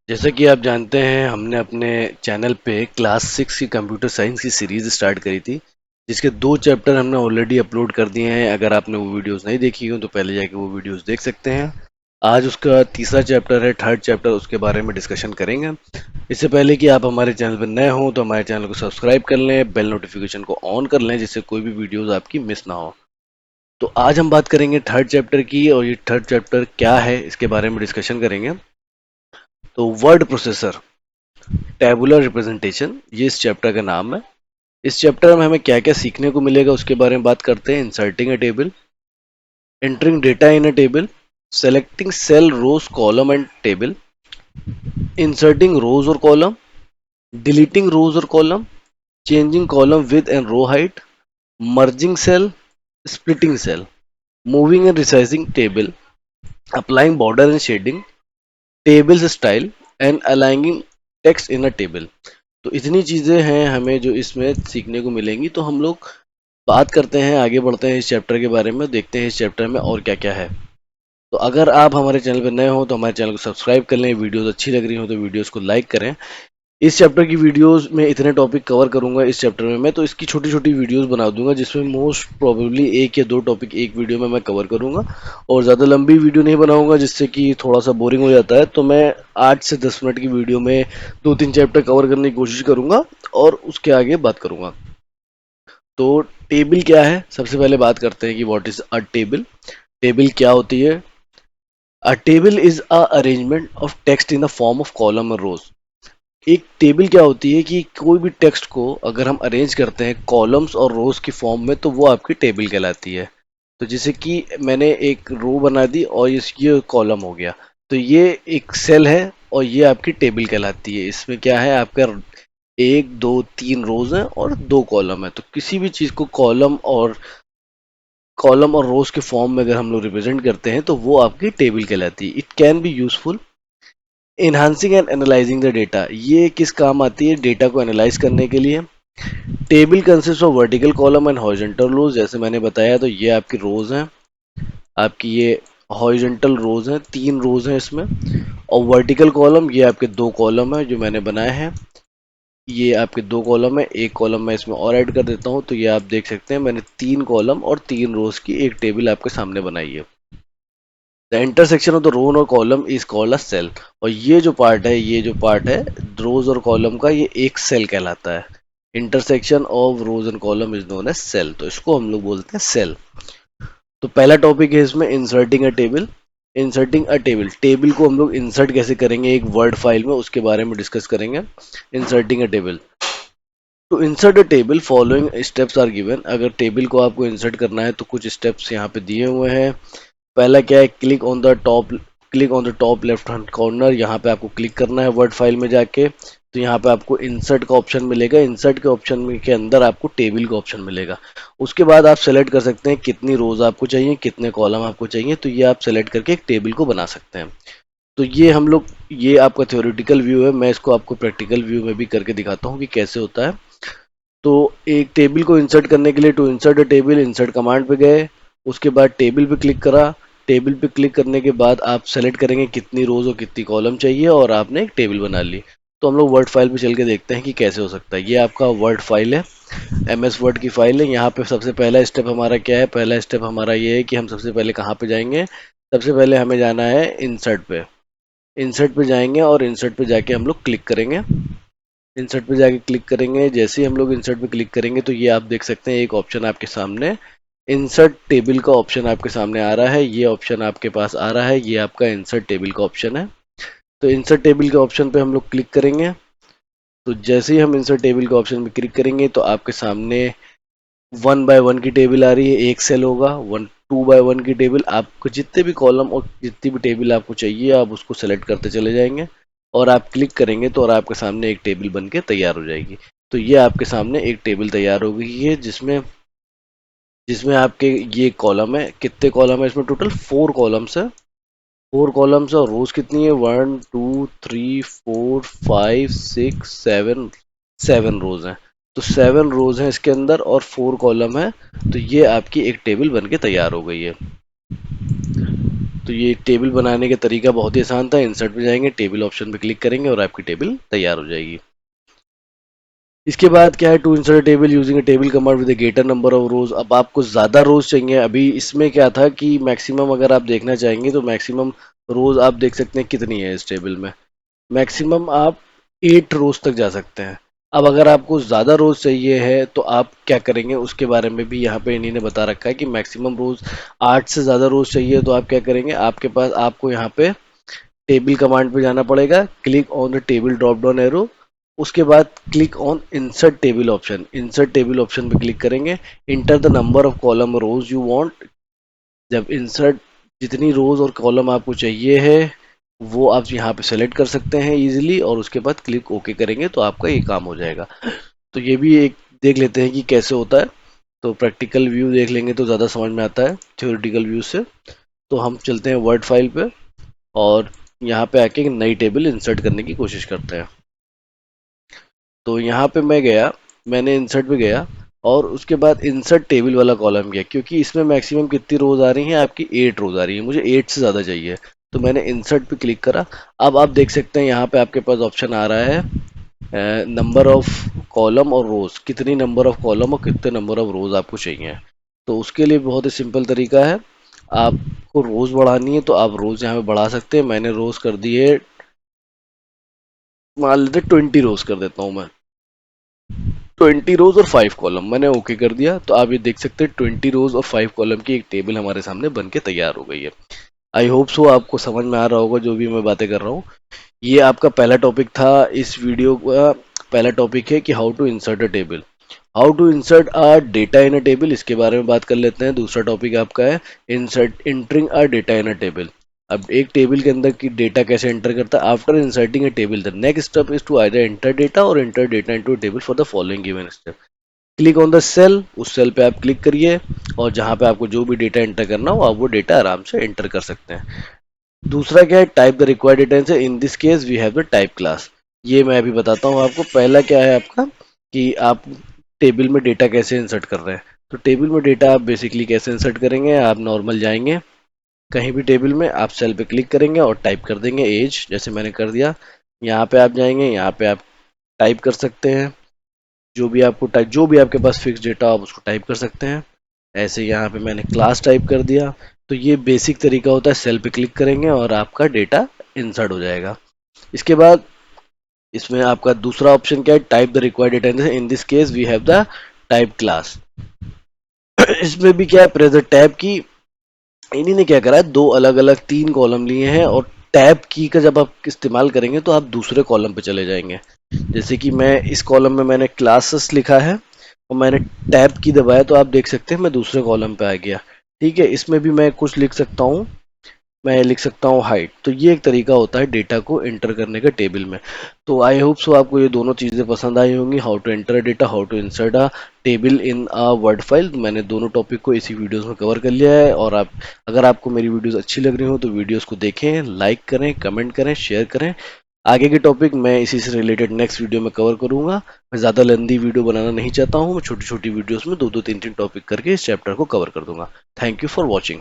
जैसा कि आप जानते हैं, हमने अपने चैनल पे क्लास 6 की कंप्यूटर साइंस की सीरीज स्टार्ट करी थी, जिसके 2 चैप्टर हमने ऑलरेडी अपलोड कर दिए हैं। अगर आपने वो वीडियोस नहीं देखी हो तो पहले जाके वो वीडियोस देख सकते हैं। आज उसका तीसरा चैप्टर है, थर्ड चैप्टर, उसके बारे में डिस्कशन करेंगे। इससे पहले कि आप हमारे चैनल पर नए हों तो हमारे चैनल को सब्सक्राइब कर लें, बेल नोटिफिकेशन को ऑन कर लें, जिससे कोई भी वीडियोस आपकी मिस ना हो। तो आज हम बात करेंगे थर्ड चैप्टर की, और ये थर्ड चैप्टर क्या है इसके बारे में डिस्कशन करेंगे। तो वर्ड प्रोसेसर, टैबुलर रिप्रेजेंटेशन, ये इस चैप्टर का नाम है। इस चैप्टर में हमें क्या क्या सीखने को मिलेगा उसके बारे में बात करते हैं। Inserting a table, entering data in a table, selecting cell, rows, column and table, inserting rows और कॉलम, डिलीटिंग रोज और column, changing column width and row height, merging cell, splitting cell, moving and resizing table, applying border and shading, tables style and aligning text in a table। तो इतनी चीजें हैं हमें जो इसमें सीखने को मिलेंगी। तो हम लोग बात करते हैं, आगे बढ़ते हैं इस चैप्टर के बारे में, देखते हैं इस चैप्टर में और क्या क्या है। तो अगर आप हमारे चैनल पर नए हो तो हमारे चैनल को सब्सक्राइब कर लें, वीडियोस अच्छी लग रही हो तो वीडियोस को लाइक करें। इस चैप्टर की वीडियोस में इतने टॉपिक कवर करूंगा इस चैप्टर में मैं, तो इसकी छोटी छोटी वीडियोस बना दूंगा, जिसमें मोस्ट प्रोबेबली 1 या 2 टॉपिक एक वीडियो में मैं कवर करूंगा। और ज़्यादा लंबी वीडियो नहीं बनाऊंगा जिससे कि थोड़ा सा बोरिंग हो जाता है। तो मैं 8 से 10 मिनट की वीडियो में 2-3 चैप्टर कवर करने की कोशिश करूंगा और उसके आगे बात करूंगा। तो टेबल क्या है, सबसे पहले बात करते हैं कि what is a table. Table क्या होती है? अ table is a arrangement of text in the form of column और रोज। एक टेबल क्या होती है कि कोई भी टेक्स्ट को अगर हम अरेंज करते हैं कॉलम्स और रोज की फॉर्म में तो वो आपकी टेबल कहलाती है। तो जैसे कि मैंने एक रो बना दी और ये कॉलम हो गया, तो ये एक सेल है और ये आपकी टेबल कहलाती है। इसमें क्या है, आपका 1 2 3 रोज हैं और 2 कॉलम है। तो किसी भी चीज को कॉलम और रोज के फॉर्म में अगर हम लोग रिप्रेजेंट करते हैं तो वो आपकी टेबल कहलाती है। It can be useful enhancing and analysing the data. ये किस काम आती है? डेटा को एनालाइज करने के लिए। Table consist of vertical column and horizontal rows, जैसे मैंने बताया। तो ये आपकी रोज हैं, आपकी ये हॉरिजॉन्टल रोज हैं, 3 रोज हैं इसमें। और वर्टिकल कॉलम, ये आपके 2 कॉलम है जो मैंने बनाए हैं। ये आपके 2 कॉलम है, एक कॉलम मैं इसमें और ऐड कर देता हूँ। तो ये आप देख सकते हैं मैंने 3 कॉलम और 3 रोज की एक टेबल आपके सामने बनाई है। The intersection of the row और column is called a cell. और ये जो पार्ट है रोज और कॉलम का, ये एक सेल कहलाता है। Intersection of rows and column is known as cell, तो इसको हम लोग बोलते हैं सेल। तो पहला टॉपिक है इसमें inserting a table. Inserting a table, table को हम लोग इंसर्ट कैसे करेंगे एक वर्ड फाइल में, उसके बारे में डिस्कस करेंगे। Inserting a table, to insert a table following steps are given. अगर टेबल को आपको इंसर्ट करना है तो कुछ स्टेप्स यहाँ पे दिए हुए हैं। पहला क्या है, click on the top left hand corner. यहाँ पे आपको क्लिक करना है वर्ड फाइल में जाके। तो यहाँ पे आपको इंसर्ट का ऑप्शन मिलेगा। इंसर्ट के ऑप्शन में के अंदर आपको टेबल का ऑप्शन मिलेगा। उसके बाद आप सेलेक्ट कर सकते हैं कितनी रोज आपको चाहिए, कितने कॉलम आपको चाहिए। तो ये आप सेलेक्ट करके एक टेबल को बना सकते हैं। तो ये हम लोग, ये आपका थ्योरेटिकल व्यू है। मैं इसको आपको प्रैक्टिकल व्यू में भी करके दिखाता हूँ कि कैसे होता है। तो एक टेबल को इंसर्ट करने के लिए to insert a table, insert command पे गए। उसके बाद टेबल पे क्लिक करा। टेबल पे क्लिक करने के बाद आप सेलेक्ट करेंगे कितनी रोज और कितनी कॉलम चाहिए, और आपने एक टेबल बना ली। तो हम लोग वर्ड फाइल पे चल के देखते हैं कि कैसे हो सकता है। ये आपका वर्ड फाइल है, MS वर्ड की फाइल है। यहाँ पे सबसे पहला स्टेप हमारा क्या है? पहला स्टेप हमारा ये है कि हम सबसे पहले कहाँ पे जाएंगे। सबसे पहले हमें जाना है इंसर्ट पे। इंसर्ट पे जाएंगे और इंसर्ट पे जाके हम लोग क्लिक करेंगे। इंसर्ट पे जाके क्लिक करेंगे। जैसे ही हम लोग इंसर्ट पे क्लिक करेंगे तो ये आप देख सकते हैं एक ऑप्शन आपके सामने इंसर्ट टेबल का ऑप्शन आपके सामने आ रहा है। ये ऑप्शन आपके पास आ रहा है, ये आपका इंसर्ट टेबल का ऑप्शन है। तो इंसर्ट टेबल के ऑप्शन पे हम लोग क्लिक करेंगे। तो जैसे ही हम इंसर्ट टेबल के ऑप्शन पे क्लिक करेंगे तो आपके सामने 1 बाय 1 की टेबल आ रही है। एक सेल होगा 2 बाय 1 की टेबल। आपको जितने भी कॉलम और जितनी भी टेबल आपको चाहिए आप उसको सेलेक्ट करते चले जाएंगे और आप क्लिक करेंगे तो और आपके सामने एक टेबल बन के तैयार हो जाएगी। तो ये आपके सामने एक टेबल तैयार हो गई है, जिसमें जिसमें आपके ये कॉलम है। कितने कॉलम है इसमें? टोटल 4 कॉलम्स है। 4 कॉलम्स है और रोज कितनी है? 1 2 3 4 5 6 7, 7 रोज हैं। तो 7 रोज हैं इसके अंदर और 4 कॉलम है। तो ये आपकी एक टेबल बन के तैयार हो गई है। तो ये टेबल बनाने का तरीका बहुत ही आसान था। इंसर्ट पे जाएंगे, टेबल ऑप्शन पे क्लिक करेंगे और आपकी टेबल तैयार हो जाएगी। इसके बाद क्या है, to insert table using a table command with greater number of rows. अब आपको ज़्यादा रोज चाहिए। अभी इसमें क्या था कि मैक्सिमम अगर आप देखना चाहेंगे तो मैक्सिमम रोज आप देख सकते हैं कितनी है इस टेबल में। मैक्सिमम आप 8 रोज तक जा सकते हैं। अब अगर आपको ज़्यादा रोज चाहिए है तो आप क्या करेंगे, उसके बारे में भी यहाँ पे इन्हीं ने बता रखा है कि मैक्सिमम रोज 8 से ज़्यादा रोज चाहिए तो आप क्या करेंगे, आपके पास आपको यहाँ पे टेबल कमांड पे जाना पड़ेगा, click on the table drop down arrow, उसके बाद click on insert table option. Insert table option पे क्लिक करेंगे, enter the number of column rows you want. जब इंसर्ट जितनी रोज और कॉलम आपको चाहिए है वो आप यहाँ पे सेलेक्ट कर सकते हैं इजीली, और उसके बाद क्लिक ओके करेंगे तो आपका ये काम हो जाएगा। तो ये भी एक देख लेते हैं कि कैसे होता है। तो प्रैक्टिकल व्यू देख लेंगे तो ज़्यादा समझ में आता है थ्योरेटिकल व्यू से। तो हम चलते हैं वर्ड फाइल पे और यहाँ पे आके एक नई टेबल इंसर्ट करने की कोशिश करते हैं। तो यहाँ पे मैं गया, मैंने इंसर्ट पे गया और उसके बाद इंसर्ट टेबल वाला कॉलम गया, क्योंकि इसमें मैक्सिमम कितनी रोज आ रही हैं आपकी 8 रोज आ रही है, मुझे 8 से ज़्यादा चाहिए। तो मैंने इंसर्ट पे क्लिक करा। अब आप देख सकते हैं यहाँ पे आपके पास ऑप्शन आ रहा है नंबर ऑफ कॉलम और रोज, कितनी नंबर ऑफ कॉलम और कितने नंबर ऑफ रोज आपको चाहिए। तो उसके लिए बहुत ही सिंपल तरीका है, आपको रोज बढ़ानी है तो आप रोज यहाँ पे बढ़ा सकते हैं। मैंने रोज कर दिए, मान लेते 20 रोज कर देता हूँ मैं। 20 रोज और 5 कॉलम मैंने ओके कर दिया। तो आप ये देख सकते हैं 20 रोज और 5 कॉलम की एक टेबल हमारे सामने बन के तैयार हो गई है। आई होप सो आपको समझ में आ रहा होगा जो भी मैं बातें कर रहा हूँ। ये आपका पहला टॉपिक था। इस वीडियो का पहला टॉपिक है कि how to insert a table, how to insert a data in a table, इसके बारे में बात कर लेते हैं। दूसरा टॉपिक आपका है insert entering a data in a table. अब एक टेबल के अंदर की डेटा कैसे एंटर करता है। After inserting a table the next step is to either enter data और enter data into a table for the following given step. Click on the cell, उस सेल पे आप क्लिक करिए और जहां पे आपको जो भी डेटा एंटर करना हो आप वो डेटा आराम से एंटर कर सकते हैं। दूसरा क्या है, type the required data. In this case we have the type class. ये मैं अभी बताता हूँ आपको। पहला क्या है आपका कि आप टेबल में डेटा कैसे इंसर्ट कर रहे हैं। तो टेबल में डेटा आप बेसिकली कैसे इंसर्ट करेंगे, आप नॉर्मल जाएंगे कहीं भी टेबल में, आप सेल पे क्लिक करेंगे और टाइप कर देंगे एज, जैसे मैंने कर दिया। यहाँ पे आप जाएंगे, यहाँ पे आप टाइप कर सकते हैं जो भी आपको टाइप, जो भी आपके पास फिक्स डेटा आप उसको टाइप कर सकते हैं। ऐसे यहाँ पे मैंने क्लास टाइप कर दिया। तो ये बेसिक तरीका होता है, सेल पे क्लिक करेंगे और आपका डेटा इंसर्ट हो जाएगा। इसके बाद इसमें आपका दूसरा ऑप्शन क्या है, type the required data. In this case we have the type class. इसमें भी क्या है, प्रेजेंट टैब की इन्हीं ने क्या करा है, दो अलग अलग 3 कॉलम लिए हैं और टैब की का जब आप इस्तेमाल करेंगे तो आप दूसरे कॉलम पे चले जाएंगे। जैसे कि मैं इस कॉलम में मैंने क्लासेस लिखा है और मैंने टैब की दबाया तो आप देख सकते हैं मैं दूसरे कॉलम पे आ गया। ठीक है, इसमें भी मैं कुछ लिख सकता हूँ, मैं लिख सकता हूँ हाइट। तो ये एक तरीका होता है डेटा को एंटर करने का टेबल में। तो आई होप सो आपको ये दोनों चीज़ें पसंद आई होंगी, how to enter data, how to insert a table in a word file. मैंने दोनों टॉपिक को इसी वीडियोस में कवर कर लिया है। और आप अगर आपको मेरी वीडियोस अच्छी लग रही हो तो वीडियोस को देखें, लाइक करें, कमेंट करें, शेयर करें। आगे के टॉपिक मैं इसी से रिलेटेड नेक्स्ट वीडियो में कवर करूंगा। मैं ज़्यादा लेंदी वीडियो बनाना नहीं चाहता हूँ, मैं छोटी छोटी वीडियोस में 2-2 3-3 टॉपिक करके इस चैप्टर को कवर कर दूंगा। Thank you for watching.